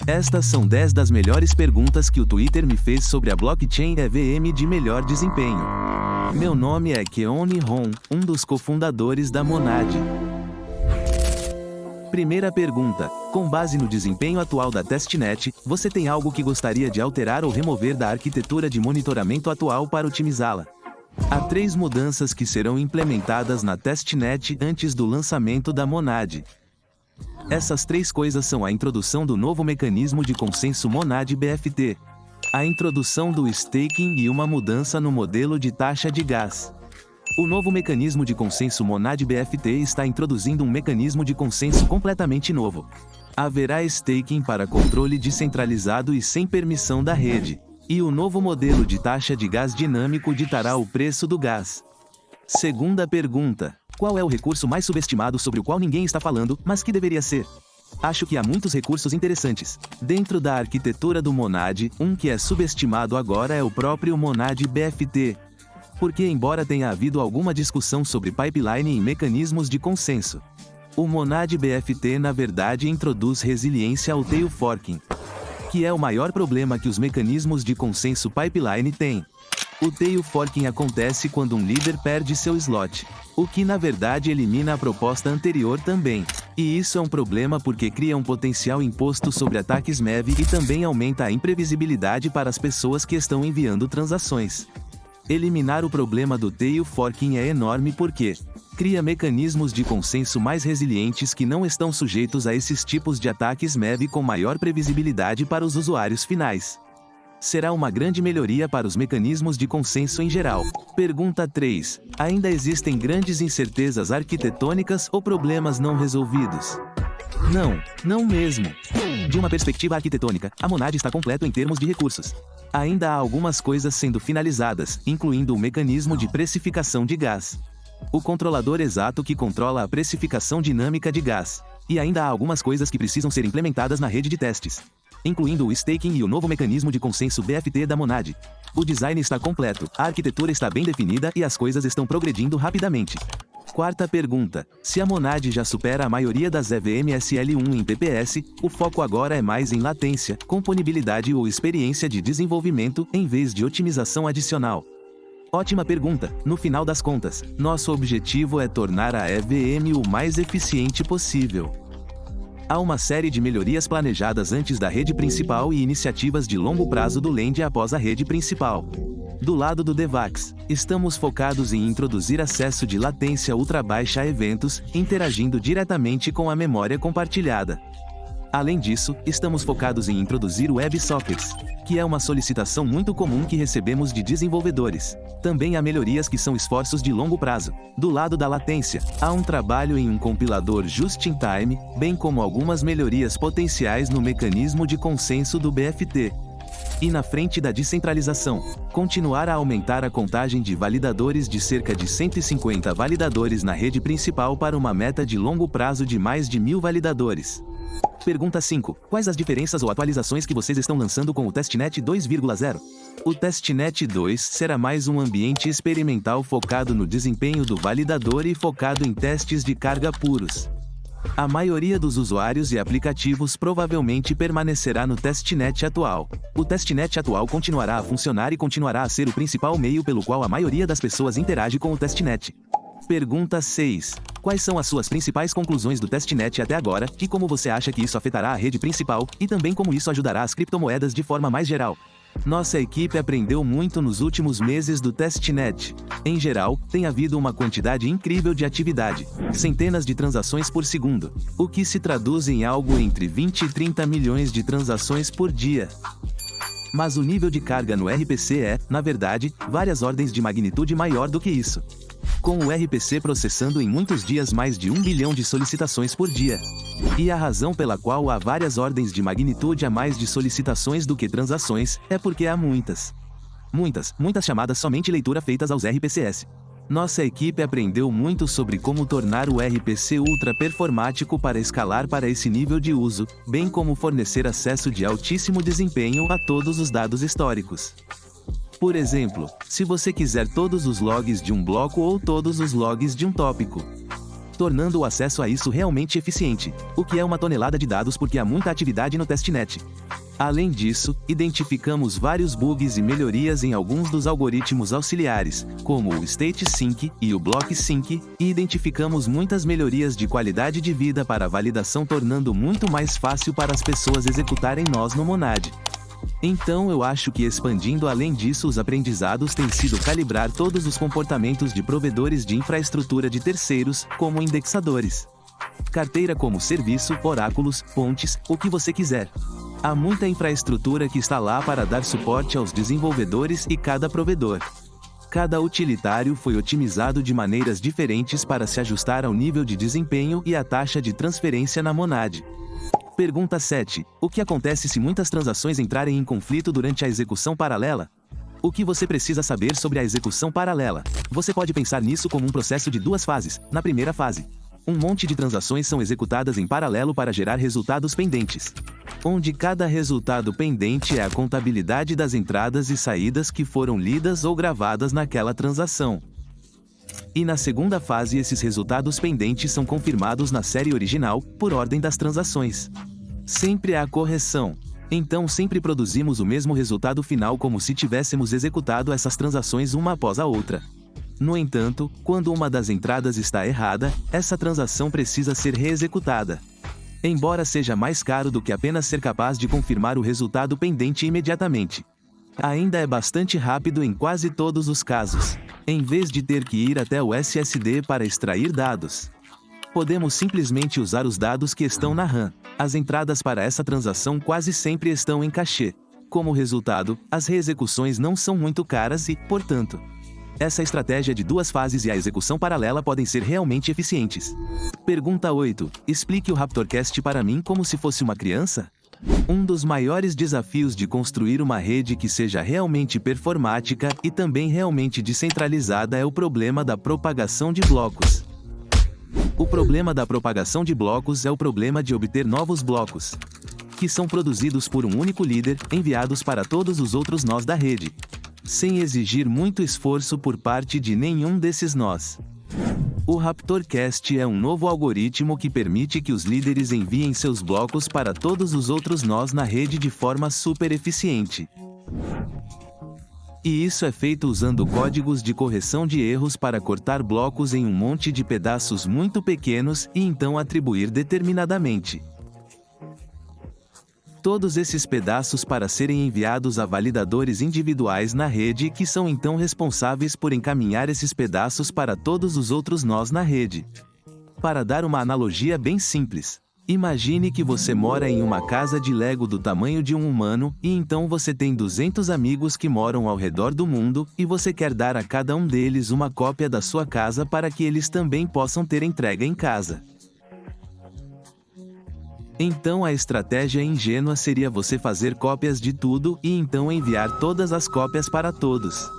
Estas são 10 das melhores perguntas que o Twitter me fez sobre a blockchain EVM de melhor desempenho. Meu nome é Keone Hon, um dos cofundadores da Monad. Primeira pergunta. Com base no desempenho atual da testnet, você tem algo que gostaria de alterar ou remover da arquitetura de monitoramento atual para otimizá-la? Há 3 mudanças que serão implementadas na testnet antes do lançamento da Monad. Essas 3 coisas são a introdução do novo mecanismo de consenso Monad BFT, a introdução do staking e uma mudança no modelo de taxa de gás. O novo mecanismo de consenso Monad BFT está introduzindo um mecanismo de consenso completamente novo. Haverá staking para controle descentralizado e sem permissão da rede. E o novo modelo de taxa de gás dinâmico ditará o preço do gás. Segunda pergunta. Qual é o recurso mais subestimado sobre o qual ninguém está falando, mas que deveria ser? Acho que há muitos recursos interessantes. Dentro da arquitetura do Monad, um que é subestimado agora é o próprio Monad BFT. Porque embora tenha havido alguma discussão sobre pipeline e mecanismos de consenso, o Monad BFT na verdade introduz resiliência ao tail forking, que é o maior problema que os mecanismos de consenso pipeline têm. O tail forking acontece quando um líder perde seu slot, o que na verdade elimina a proposta anterior também. E isso é um problema porque cria um potencial imposto sobre ataques MEV e também aumenta a imprevisibilidade para as pessoas que estão enviando transações. Eliminar o problema do tail forking é enorme porque cria mecanismos de consenso mais resilientes que não estão sujeitos a esses tipos de ataques MEV com maior previsibilidade para os usuários finais. Será uma grande melhoria para os mecanismos de consenso em geral. Pergunta 3. Ainda existem grandes incertezas arquitetônicas ou problemas não resolvidos? Não mesmo. De uma perspectiva arquitetônica, a Monad está completo em termos de recursos. Ainda há algumas coisas sendo finalizadas, incluindo o mecanismo de precificação de gás, o controlador exato que controla a precificação dinâmica de gás, e ainda há algumas coisas que precisam ser implementadas na rede de testes, incluindo o staking e o novo mecanismo de consenso BFT da Monad. O design está completo, a arquitetura está bem definida e as coisas estão progredindo rapidamente. Quarta pergunta. Se a Monad já supera a maioria das EVM SL1 em TPS, o foco agora é mais em latência, componibilidade ou experiência de desenvolvimento, em vez de otimização adicional. Ótima pergunta. No final das contas, nosso objetivo é tornar a EVM o mais eficiente possível. Há uma série de melhorias planejadas antes da rede principal e iniciativas de longo prazo do Lend após a rede principal. Do lado do Devax, estamos focados em introduzir acesso de latência ultra-baixa a eventos, interagindo diretamente com a memória compartilhada. Além disso, estamos focados em introduzir WebSockets, que é uma solicitação muito comum que recebemos de desenvolvedores. Também há melhorias que são esforços de longo prazo. Do lado da latência, há um trabalho em um compilador just-in-time, bem como algumas melhorias potenciais no mecanismo de consenso do BFT. E na frente da descentralização, continuar a aumentar a contagem de validadores de cerca de 150 validadores na rede principal para uma meta de longo prazo de mais de 1000 validadores. Pergunta 5. Quais as diferenças ou atualizações que vocês estão lançando com o Testnet 2.0? O Testnet 2 será mais um ambiente experimental focado no desempenho do validador e focado em testes de carga puros. A maioria dos usuários e aplicativos provavelmente permanecerá no testnet atual. O testnet atual continuará a funcionar e continuará a ser o principal meio pelo qual a maioria das pessoas interage com o testnet. Pergunta 6. Quais são as suas principais conclusões do testnet até agora, e como você acha que isso afetará a rede principal, e também como isso ajudará as criptomoedas de forma mais geral? Nossa equipe aprendeu muito nos últimos meses do testnet. Em geral, tem havido uma quantidade incrível de atividade, centenas de transações por segundo, o que se traduz em algo entre 20 e 30 milhões de transações por dia. Mas o nível de carga no RPC é, na verdade, várias ordens de magnitude maior do que isso. Com o RPC processando em muitos dias mais de 1 bilhão de solicitações por dia. E a razão pela qual há várias ordens de magnitude a mais de solicitações do que transações, é porque há muitas chamadas somente leitura feitas aos RPCs. Nossa equipe aprendeu muito sobre como tornar o RPC ultra performático para escalar para esse nível de uso, bem como fornecer acesso de altíssimo desempenho a todos os dados históricos. Por exemplo, se você quiser todos os logs de um bloco ou todos os logs de um tópico. tornando o acesso a isso realmente eficiente, o que é uma tonelada de dados porque há muita atividade no testnet. Além disso, identificamos vários bugs e melhorias em alguns dos algoritmos auxiliares, como o StateSync e o BlockSync, e identificamos muitas melhorias de qualidade de vida para a validação, tornando muito mais fácil para as pessoas executarem nós no Monad. Então eu acho que expandindo além disso os aprendizados tem sido calibrar todos os comportamentos de provedores de infraestrutura de terceiros, como indexadores, carteira como serviço, oráculos, pontes, o que você quiser. Há muita infraestrutura que está lá para dar suporte aos desenvolvedores e cada provedor. Cada utilitário foi otimizado de maneiras diferentes para se ajustar ao nível de desempenho e à taxa de transferência na Monad. Pergunta 7. O que acontece se muitas transações entrarem em conflito durante a execução paralela? O que você precisa saber sobre a execução paralela? Você pode pensar nisso como um processo de duas fases. Na primeira fase, um monte de transações são executadas em paralelo para gerar resultados pendentes, onde cada resultado pendente é a contabilidade das entradas e saídas que foram lidas ou gravadas naquela transação. E na segunda fase esses resultados pendentes são confirmados na série original, por ordem das transações. Sempre há correção. Então sempre produzimos o mesmo resultado final como se tivéssemos executado essas transações uma após a outra. No entanto, quando uma das entradas está errada, essa transação precisa ser reexecutada. Embora seja mais caro do que apenas ser capaz de confirmar o resultado pendente imediatamente, ainda é bastante rápido em quase todos os casos. Em vez de ter que ir até o SSD para extrair dados, podemos simplesmente usar os dados que estão na RAM. As entradas para essa transação quase sempre estão em cachê. Como resultado, as reexecuções não são muito caras e, portanto, essa estratégia de duas fases e a execução paralela podem ser realmente eficientes. Pergunta 8. Explique o RaptorCast para mim como se fosse uma criança. Um dos maiores desafios de construir uma rede que seja realmente performática e também realmente descentralizada é o problema da propagação de blocos. O problema da propagação de blocos é o problema de obter novos blocos, que são produzidos por um único líder, enviados para todos os outros nós da rede, sem exigir muito esforço por parte de nenhum desses nós. O RaptorCast é um novo algoritmo que permite que os líderes enviem seus blocos para todos os outros nós na rede de forma super eficiente. E isso é feito usando códigos de correção de erros para cortar blocos em um monte de pedaços muito pequenos e então atribuir determinadamente todos esses pedaços para serem enviados a validadores individuais na rede que são então responsáveis por encaminhar esses pedaços para todos os outros nós na rede. Para dar uma analogia bem simples, imagine que você mora em uma casa de Lego do tamanho de um humano, e então você tem 200 amigos que moram ao redor do mundo, e você quer dar a cada um deles uma cópia da sua casa para que eles também possam ter entrega em casa. Então a estratégia ingênua seria você fazer cópias de tudo e então enviar todas as cópias para todos.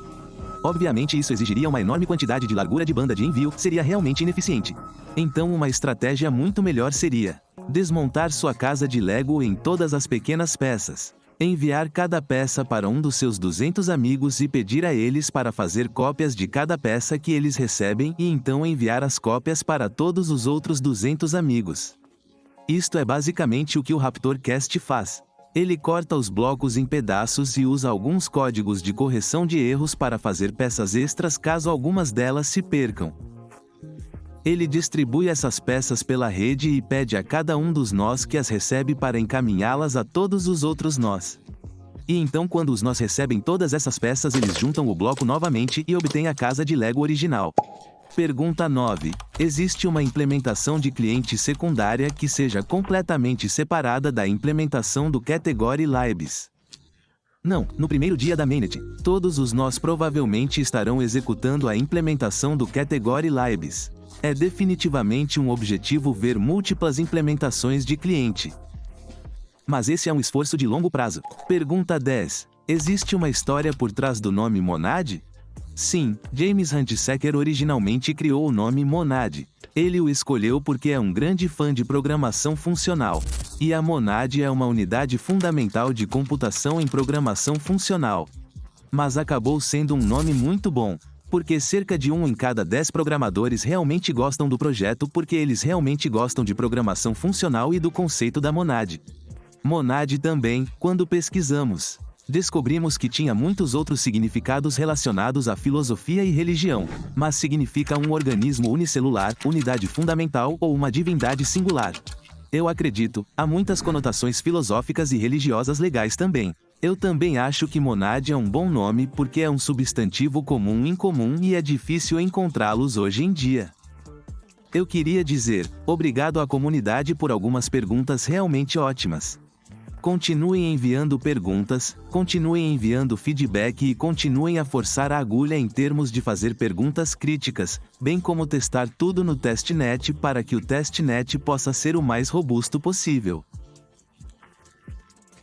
Obviamente isso exigiria uma enorme quantidade de largura de banda de envio, seria realmente ineficiente. Então uma estratégia muito melhor seria desmontar sua casa de Lego em todas as pequenas peças, enviar cada peça para um dos seus 200 amigos e pedir a eles para fazer cópias de cada peça que eles recebem e então enviar as cópias para todos os outros 200 amigos. Isto é basicamente o que o RaptorCast faz. Ele corta os blocos em pedaços e usa alguns códigos de correção de erros para fazer peças extras caso algumas delas se percam. Ele distribui essas peças pela rede e pede a cada um dos nós que as recebe para encaminhá-las a todos os outros nós. E então quando os nós recebem todas essas peças eles juntam o bloco novamente e obtêm a casa de Lego original. Pergunta 9. Existe uma implementação de cliente secundária que seja completamente separada da implementação do Category Libs? Não, no primeiro dia da mainnet, todos os nós provavelmente estarão executando a implementação do Category Libs. É definitivamente um objetivo ver múltiplas implementações de cliente. Mas esse é um esforço de longo prazo. Pergunta 10. Existe uma história por trás do nome Monad? Sim, James Hunsaker originalmente criou o nome Monad. Ele o escolheu porque é um grande fã de programação funcional. E a Monad é uma unidade fundamental de computação em programação funcional. Mas acabou sendo um nome muito bom. Porque cerca de 1 em cada 10 programadores realmente gostam do projeto porque eles realmente gostam de programação funcional e do conceito da Monad. Monad também, quando pesquisamos, descobrimos que tinha muitos outros significados relacionados à filosofia e religião, mas significa um organismo unicelular, unidade fundamental ou uma divindade singular. Eu acredito, há muitas conotações filosóficas e religiosas legais também. Eu também acho que Monad é um bom nome porque é um substantivo comum e incomum e é difícil encontrá-los hoje em dia. Eu queria dizer, obrigado à comunidade por algumas perguntas realmente ótimas. Continuem enviando perguntas, continuem enviando feedback e continuem a forçar a agulha em termos de fazer perguntas críticas, bem como testar tudo no testnet para que o testnet possa ser o mais robusto possível.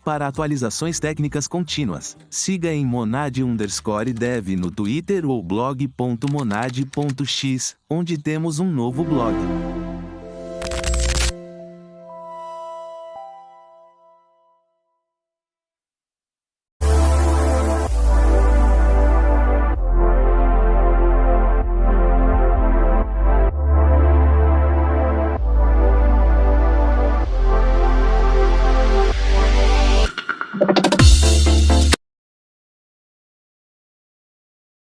Para atualizações técnicas contínuas, siga em monad_dev no Twitter ou blog.monad.x, onde temos um novo blog.